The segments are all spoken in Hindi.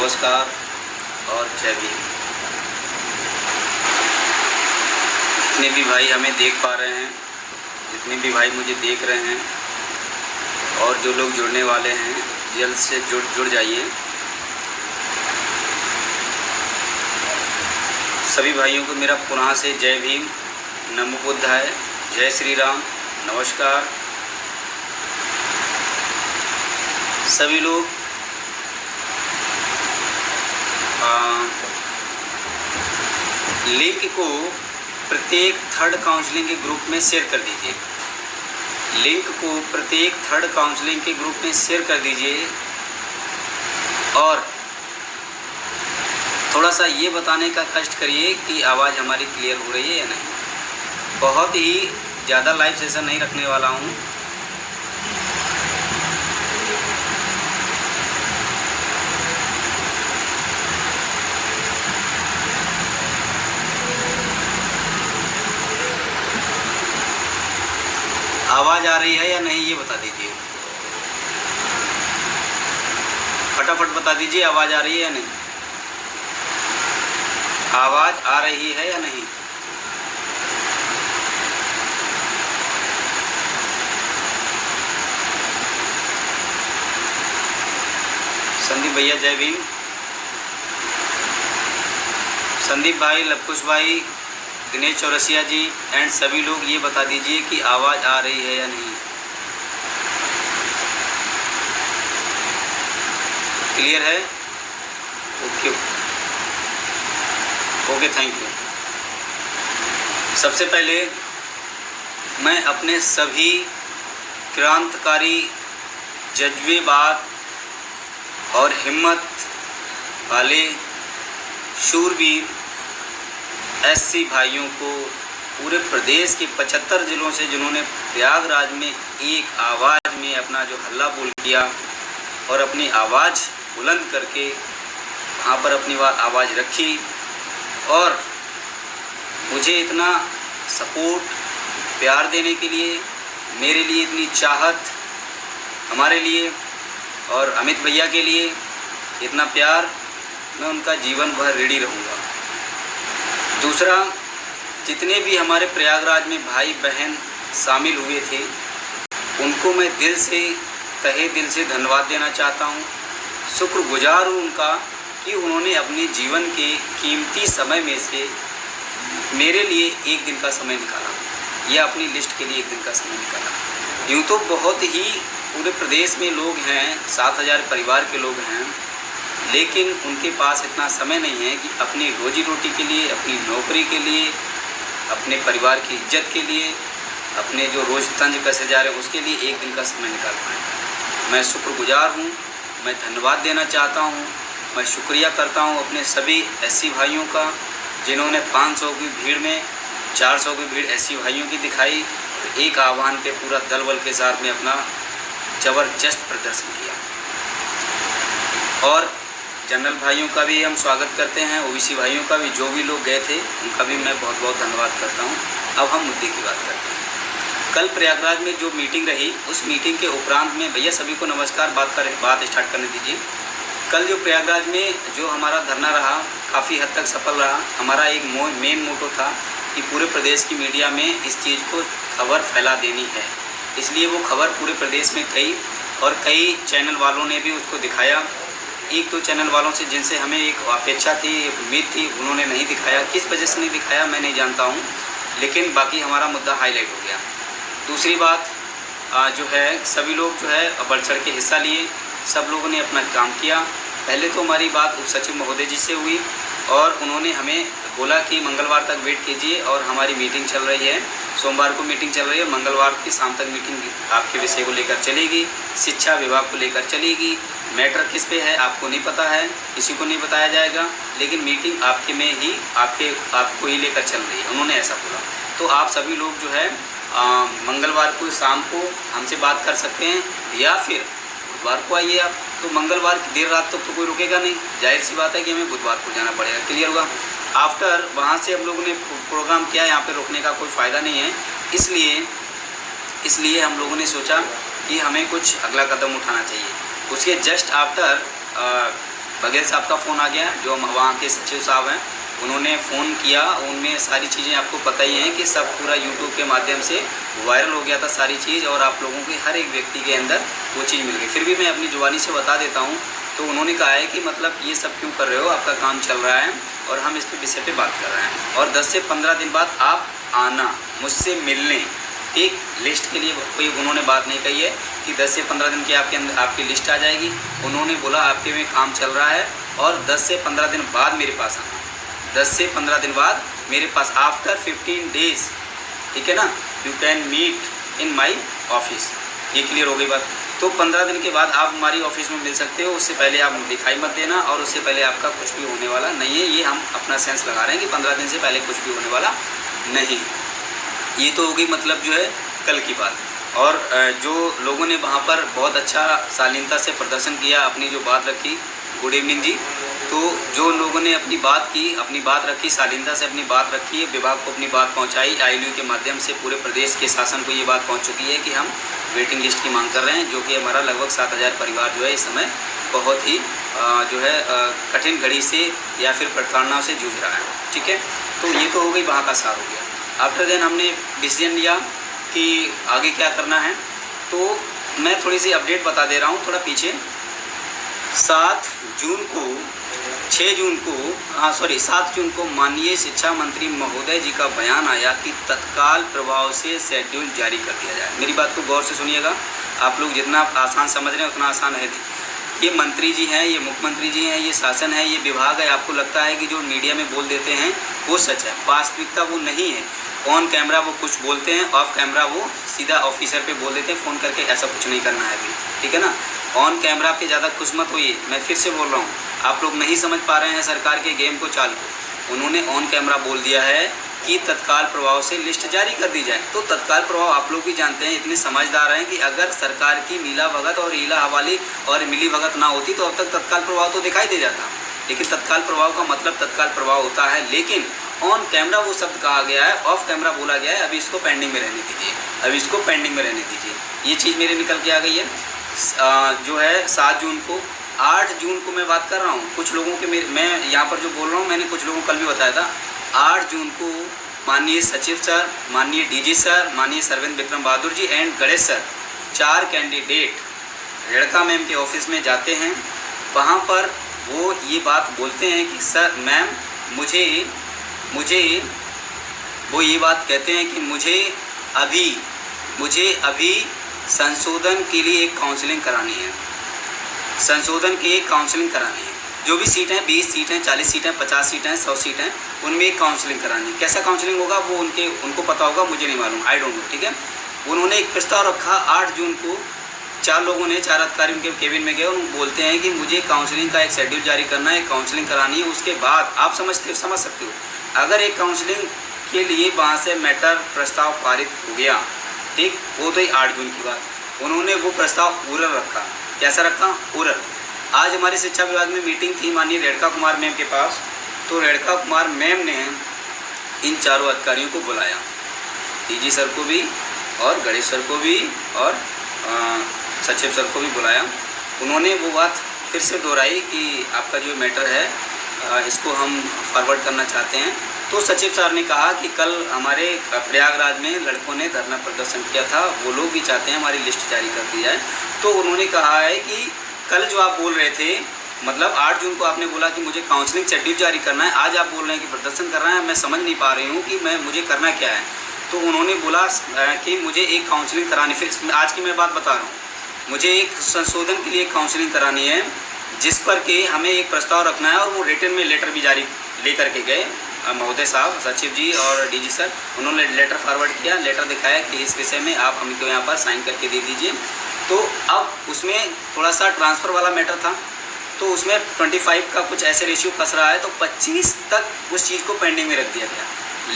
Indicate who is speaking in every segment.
Speaker 1: नमस्कार और जय भीम। जितने भी भाई हमें देख पा रहे हैं, जितने भी भाई मुझे देख रहे हैं और जो लोग जुड़ने वाले हैं, जल्द से जुड़ जाइए। सभी भाइयों को मेरा पुनः से जय भीम, नमो बुद्धाय, जय श्री राम, नमस्कार। सभी लोग लिंक को प्रत्येक थर्ड काउंसलिंग के ग्रुप में शेयर कर दीजिए। लिंक को प्रत्येक थर्ड काउंसलिंग के ग्रुप में शेयर कर दीजिए और थोड़ा सा ये बताने का कष्ट करिए कि आवाज़ हमारी क्लियर हो रही है या नहीं। बहुत ही ज़्यादा लाइव सेशन नहीं रखने वाला हूँ। आवाज़ आ रही है या नहीं ये बता दीजिए, फटाफट बता दीजिए। आवाज़ आ रही है या नहीं? आवाज़ आ रही है या नहीं? संदीप भैया जय भीम। संदीप भाई, लवकुश भाई, दिनेश चौरसिया जी एंड सभी लोग ये बता दीजिए कि आवाज़ आ रही है या नहीं। क्लियर है? Okay okay, thank you. सबसे पहले मैं अपने सभी क्रांतिकारी, जज्बेबाज और हिम्मत वाले शूरवीर एससी भाइयों को पूरे प्रदेश के 75 ज़िलों से, जिन्होंने प्रयागराज में एक आवाज़ में अपना जो हल्ला बोल किया और अपनी आवाज़ बुलंद करके वहाँ पर अपनी आवाज़ रखी और मुझे इतना सपोर्ट, प्यार देने के लिए, मेरे लिए इतनी चाहत, हमारे लिए और अमित भैया के लिए इतना प्यार, मैं उनका जीवन भर ऋणी रहूँगा। दूसरा, जितने भी हमारे प्रयागराज में भाई बहन शामिल हुए थे उनको मैं दिल से, तहे दिल से धन्यवाद देना चाहता हूँ। शुक्रगुजार हूँ उनका कि उन्होंने अपने जीवन के कीमती समय में से मेरे लिए एक दिन का समय निकाला या अपनी लिस्ट के लिए एक दिन का समय निकाला। यूँ तो बहुत ही पूरे प्रदेश में लोग हैं, 7000 परिवार के लोग हैं, लेकिन उनके पास इतना समय नहीं है कि अपनी रोजी रोटी के लिए, अपनी नौकरी के लिए, अपने परिवार की इज्जत के लिए, अपने जो रोज़ तंज कसे जा रहे हैं उसके लिए एक दिन का समय निकाल पाएँ। मैं शुक्रगुजार हूँ, मैं धन्यवाद देना चाहता हूँ, मैं शुक्रिया करता हूँ अपने सभी एससी भाइयों का, जिन्होंने 500 की भीड़ में 400 की भीड़ एससी भाइयों की दिखाई, एक आह्वान पे पूरा दल बल के साथ में अपना ज़बरदस्त प्रदर्शन किया। और जनरल भाइयों का भी हम स्वागत करते हैं, ओबीसी भाइयों का भी, जो भी लोग गए थे उनका भी मैं बहुत बहुत धन्यवाद करता हूं। अब हम मुद्दे की बात करते हैं। कल प्रयागराज में जो मीटिंग रही, उस मीटिंग के उपरांत में, भैया सभी को नमस्कार, बात स्टार्ट करने दीजिए। कल जो प्रयागराज में जो हमारा धरना रहा काफ़ी हद तक सफल रहा। हमारा एक मेन मोटो था कि पूरे प्रदेश की मीडिया में इस चीज़ को खबर फैला देनी है, इसलिए वो खबर पूरे प्रदेश में गई और कई चैनल वालों ने भी उसको दिखाया। एक दो चैनल वालों से जिनसे हमें एक अपेक्षा थी, एक उम्मीद थी, उन्होंने नहीं दिखाया। किस वजह से नहीं दिखाया मैं नहीं जानता हूँ, लेकिन बाकी हमारा मुद्दा हाईलाइट हो गया। दूसरी बात जो है, सभी लोग जो है बढ़ चढ़ के हिस्सा लिए, सब लोगों ने अपना काम किया। पहले तो हमारी बात उप सचिव महोदय जी से हुई और उन्होंने हमें बोला कि मंगलवार तक वेट कीजिए और हमारी मीटिंग चल रही है, सोमवार को मीटिंग चल रही है, मंगलवार की शाम तक मीटिंग आपके विषय को लेकर चलेगी, शिक्षा विभाग को लेकर चलेगी। मैटर किस पे है आपको नहीं पता है, किसी को नहीं बताया जाएगा, लेकिन मीटिंग आपके में ही आपको ही लेकर चल रही है, उन्होंने ऐसा बोला। तो आप सभी लोग जो है मंगलवार को शाम को हमसे बात कर सकते हैं या फिर बुधवार को आइए आप। तो मंगलवार की देर रात तक तो कोई रुकेगा नहीं, जाहिर सी बात है कि हमें बुधवार को जाना पड़ेगा। क्लियर हुआ? आफ्टर वहाँ से हम लोगों ने प्रोग्राम किया, यहाँ पे रुकने का कोई फ़ायदा नहीं है, इसलिए हम लोगों ने सोचा कि हमें कुछ अगला कदम उठाना चाहिए। उसके जस्ट आफ्टर बघेल साहब का फ़ोन आ गया, जो वहाँ के सचिव साहब हैं, उन्होंने फ़ोन किया। उनमें सारी चीज़ें आपको पता ही हैं कि सब पूरा यूट्यूब के माध्यम से वायरल हो गया था सारी चीज़, और आप लोगों के हर एक व्यक्ति के अंदर वो चीज़ मिल गई। फिर भी मैं अपनी जुबानी से बता देता हूँ। तो उन्होंने कहा है कि मतलब ये सब क्यों कर रहे हो, आपका काम चल रहा है और हम इस विषय पे बात कर रहे हैं, और 10 से 15 दिन बाद आप आना मुझसे मिलने। एक लिस्ट के लिए कोई उन्होंने बात नहीं कही है कि 10 से 15 दिन के आपके अंदर आपकी लिस्ट आ जाएगी। उन्होंने बोला आपके में काम चल रहा है और 10 से 15 दिन बाद मेरे पास आना। 10 से 15 दिन बाद मेरे पास, आफ्टर 15 डेज, ठीक है ना, you can meet in my office. ये क्लियर हो गई बात। तो 15 दिन के बाद आप हमारी ऑफिस में मिल सकते हो, उससे पहले आप दिखाई मत देना, और उससे पहले आपका कुछ भी होने वाला नहीं है। ये हम अपना सेंस लगा रहे हैं कि 15 दिन से पहले कुछ भी होने वाला नहीं। ये तो हो गई मतलब जो है कल की बात। और जो लोगों ने वहाँ पर बहुत अच्छा शालीनता से प्रदर्शन किया, अपनी जो बात रखी, गुड इवनिंग जी, तो जो लोगों ने अपनी बात की, अपनी बात रखी, शालीनता से अपनी बात रखी, विभाग को अपनी बात पहुंचाई, ILU के माध्यम से पूरे प्रदेश के शासन को ये बात पहुंच चुकी है कि हम वेटिंग लिस्ट की मांग कर रहे हैं, जो कि हमारा लगभग 7000 परिवार जो है इस समय बहुत ही जो है कठिन घड़ी से या फिर प्रताड़नाओं से जूझ रहा है। ठीक है, तो ये तो हो गई, वहाँ का सार हो गया। आफ्टर देन हमने डिसीजन लिया कि आगे क्या करना है। तो मैं थोड़ी सी अपडेट बता दे रहा हूँ, थोड़ा पीछे। 7 जून को माननीय शिक्षा मंत्री महोदय जी का बयान आया कि तत्काल प्रभाव से शेड्यूल जारी कर दिया जाए। मेरी बात को गौर से सुनिएगा, आप लोग जितना आसान समझ रहे हैं उतना आसान है नहीं। ये मंत्री जी हैं, ये मुख्यमंत्री जी हैं, ये शासन है, ये विभाग है। आपको लगता है कि जो मीडिया में बोल देते हैं वो सच है, वास्तविकता वो नहीं है। ऑन कैमरा वो कुछ बोलते हैं, ऑफ कैमरा वो सीधा ऑफिसर पे बोल देते हैं फ़ोन करके, ऐसा कुछ नहीं करना है अभी, ठीक है ना। ऑन कैमरा पे ज़्यादा खुश मत होइए, मैं फिर से बोल रहा हूँ, आप लोग नहीं समझ पा रहे हैं सरकार के गेम को, चाल को। उन्होंने ऑन कैमरा बोल दिया है कि तत्काल प्रभाव से लिस्ट जारी कर दी जाए। तो तत्काल प्रभाव आप लोग भी जानते हैं, इतने समझदार हैं कि अगर सरकार की मिला भगत और हीला हवाली और मिली भगत ना होती तो अब तक तत्काल प्रभाव तो दिखाई दे जाता। लेकिन तत्काल प्रभाव का मतलब तत्काल प्रभाव होता है, लेकिन ऑन कैमरा वो शब्द कहा गया है, ऑफ कैमरा बोला गया है। अभी इसको पेंडिंग में रहने दीजिए, अभी इसको पेंडिंग में रहने दीजिए। ये चीज़ मेरे निकल के आ गई है। जो है 7 जून को, 8 जून को मैं बात कर रहा हूँ। कुछ लोगों के मैं यहाँ पर जो बोल रहा हूँ, मैंने कुछ लोगों को कल भी बताया था। 8 जून को माननीय सचिव सर, माननीय DG सर, माननीय Sarvendra Vikram Bahadur ji and Ganesh sir, 4 candidate Renuka ma'am के ऑफिस में जाते हैं। वहाँ पर वो ये बात बोलते हैं कि सर मैम मुझे वो ये बात कहते हैं कि मुझे अभी संशोधन के लिए एक काउंसलिंग करानी है, संशोधन की एक काउंसलिंग करानी है। जो भी सीट हैं, 20 सीट हैं, 40 सीट हैं, 50 सीट हैं, 100 सीट हैं, उनमें एक काउंसलिंग करानी है। कैसा काउंसलिंग होगा वो उनको पता होगा, मुझे नहीं मालूम, आई डोंट नो, ठीक है। उन्होंने एक प्रस्ताव रखा 8 जून को। 4 लोगों ने, 4 अधिकारी उनके केबिन में गए और बोलते हैं कि मुझे काउंसलिंग का एक शेड्यूल जारी करना है, काउंसलिंग करानी है। उसके बाद आप समझ सकते हो, अगर एक काउंसलिंग के लिए वहाँ से मैटर प्रस्ताव पारित हो गया, ठीक, वो तो ही 8 जून की बात। उन्होंने वो प्रस्ताव उरल रखा। कैसा रखा? उरल। आज हमारे शिक्षा विभाग में मीटिंग थी माननीय रेणुका कुमार मैम के पास। तो रेणुका कुमार मैम ने इन 4 अधिकारियों को बुलाया, DG सर को भी और गणेश सर को भी और सचिव सर को भी बुलाया। उन्होंने वो बात फिर से दोहराई कि आपका जो मैटर है इसको हम फॉरवर्ड करना चाहते हैं। तो सचिव सर ने कहा कि कल हमारे प्रयागराज में लड़कों ने धरना प्रदर्शन किया था, वो लोग भी चाहते हैं हमारी लिस्ट जारी कर दी जाए। तो उन्होंने कहा है कि कल जो आप बोल रहे थे, मतलब 8 जून को आपने बोला कि मुझे काउंसलिंग शेड्यूल जारी करना है, आज आप बोल रहे हैं कि प्रदर्शन करना है। मैं समझ नहीं पा रही हूँ कि मुझे करना क्या है। तो उन्होंने बोला कि मुझे एक काउंसलिंग करानी, फिर आज की मैं बात बता रहा हूँ, मुझे एक संशोधन के लिए काउंसलिंग करानी है, जिस पर कि हमें एक प्रस्ताव रखना है। और वो रिटर्न में लेटर भी जारी लेकर के गए महोदय साहब, सचिव जी और DG सर। उन्होंने लेटर फॉरवर्ड किया, लेटर दिखाया कि इस विषय में आप हमको यहाँ पर साइन करके दे दीजिए। तो अब उसमें थोड़ा सा ट्रांसफ़र वाला मैटर था, तो उसमें 25 का कुछ ऐसे रेशियो फंस रहा है, तो 25 तक उस चीज़ को पेंडिंग में रख दिया गया,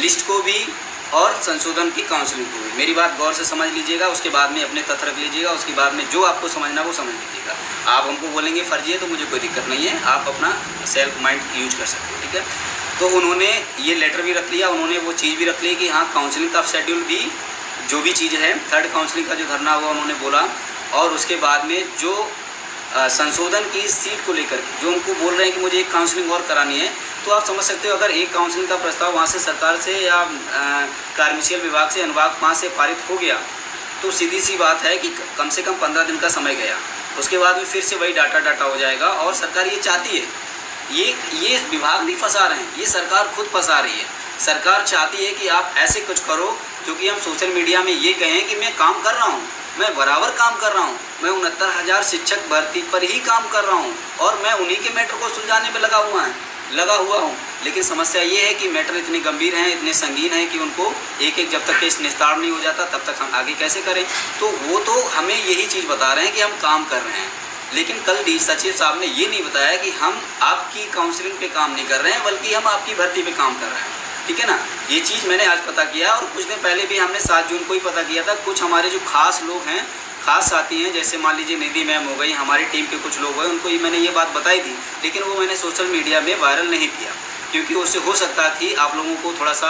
Speaker 1: लिस्ट को भी और संशोधन की काउंसलिंग को भी। मेरी बात गौर से समझ लीजिएगा, उसके बाद में अपने तथ्य रख लीजिएगा, उसके बाद में जो आपको समझना वो समझ लीजिएगा। आप हमको बोलेंगे फर्जी है तो मुझे कोई दिक्कत नहीं है, आप अपना सेल्फ माइंड यूज कर सकते हो, ठीक है। तो उन्होंने ये लेटर भी रख लिया, उन्होंने वो चीज़ भी रख ली कि हाँ काउंसलिंग का शेड्यूल भी, जो भी चीज़ है, 3rd काउंसलिंग का जो धरना हुआ उन्होंने बोला। और उसके बाद में जो संशोधन की सीट को लेकर के जो उनको बोल रहे हैं कि मुझे एक काउंसलिंग और करानी है, तो आप समझ सकते हो अगर एक काउंसलिंग का प्रस्ताव वहाँ से सरकार से या कार्मिक विभाग से अनुभाग 5 से पारित हो गया, तो सीधी सी बात है कि कम से कम 15 दिन का समय गया। उसके बाद में फिर से वही डाटा हो जाएगा। और सरकार ये चाहती है, ये विभाग नहीं फंसा रहे हैं, ये सरकार खुद फंसा रही है। सरकार चाहती है कि आप ऐसे कुछ करो क्योंकि हम सोशल मीडिया में ये कहें कि मैं काम कर रहा हूँ, मैं बराबर काम कर रहा हूँ, मैं 69,000 शिक्षक भर्ती पर ही काम कर रहा हूँ और मैं उन्हीं के मैटर को सुलझाने में लगा हुआ हूँ। लेकिन समस्या ये है कि मैटर इतने गंभीर हैं, इतने संगीन हैं कि उनको एक जब तक केस निस्तार नहीं हो जाता तब तक हम आगे कैसे करें। तो वो तो हमें यही चीज़ बता रहे हैं कि हम काम कर रहे हैं, लेकिन कल डी सचिव साहब ने ये नहीं बताया कि हम आपकी काउंसलिंग पे काम नहीं कर रहे हैं बल्कि हम आपकी भर्ती पे काम कर रहे हैं। ठीक है ना, ये चीज़ मैंने आज पता किया और कुछ दिन पहले भी हमने 7 जून को ही पता किया था। कुछ हमारे जो खास लोग हैं, खास साथी हैं, जैसे मान लीजिए निधि मैम हो गई, हमारी टीम के कुछ लोग हैं, उनको ही मैंने ये बात बताई थी, लेकिन वो मैंने सोशल मीडिया में वायरल नहीं किया क्योंकि उससे हो सकता थी आप लोगों को थोड़ा सा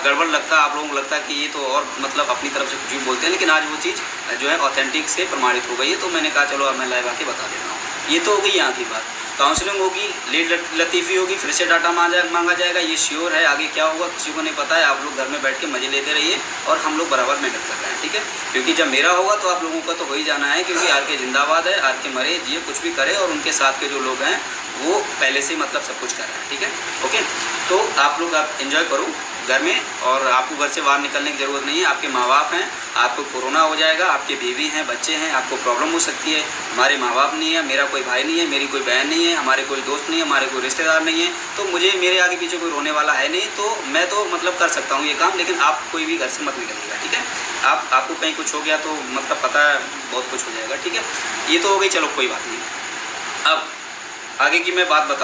Speaker 1: गड़बड़ लगता, आप लोगों को लगता कि ये तो और मतलब अपनी तरफ से कुछ भी बोलते हैं। लेकिन आज वो चीज़ जो है ऑथेंटिक से प्रमाणित हो गई है, तो मैंने कहा चलो अब मैं लाइव आके बता देता हूँ। ये तो हो गई यहाँ की बात। काउंसलिंग होगी, लीड लतीफ़ी होगी, फिर से डाटा मांगा जाएगा, ये श्योर है। आगे क्या होगा किसी को नहीं पता है। आप लोग घर में बैठ के मज़े लेते रहिए और हम लोग बराबर मेहनत कर रहे हैं। ठीक है, क्योंकि जब मेरा होगा तो आप लोगों का तो हो ही जाना है, क्योंकि आर के जिंदाबाद है, आर के मरे जिए कुछ भी करे, और उनके साथ के जो लोग हैं वो पहले से मतलब सब कुछ कर रहे हैं। ठीक है, ओके। तो आप लोग आप एंजॉय करो घर में, और आपको घर से बाहर निकलने की ज़रूरत नहीं है। आपके माँ बाप हैं, आपको कोरोना हो जाएगा, आपके बीवी हैं, बच्चे हैं, आपको प्रॉब्लम हो सकती है। हमारे माँ बाप नहीं है, मेरा कोई भाई नहीं है, मेरी कोई बहन नहीं है, हमारे कोई दोस्त नहीं है, हमारे कोई रिश्तेदार नहीं है, तो मुझे मेरे आगे पीछे कोई रोने वाला है नहीं, तो मैं तो मतलब कर सकता हूँ ये काम। लेकिन आप कोई भी घर से मत निकलिएगा। ठीक है, आपको कहीं कुछ हो गया तो मतलब पता है बहुत कुछ हो जाएगा। ठीक है, ये तो हो गई, चलो कोई बात नहीं। अब आगे की मैं बात बता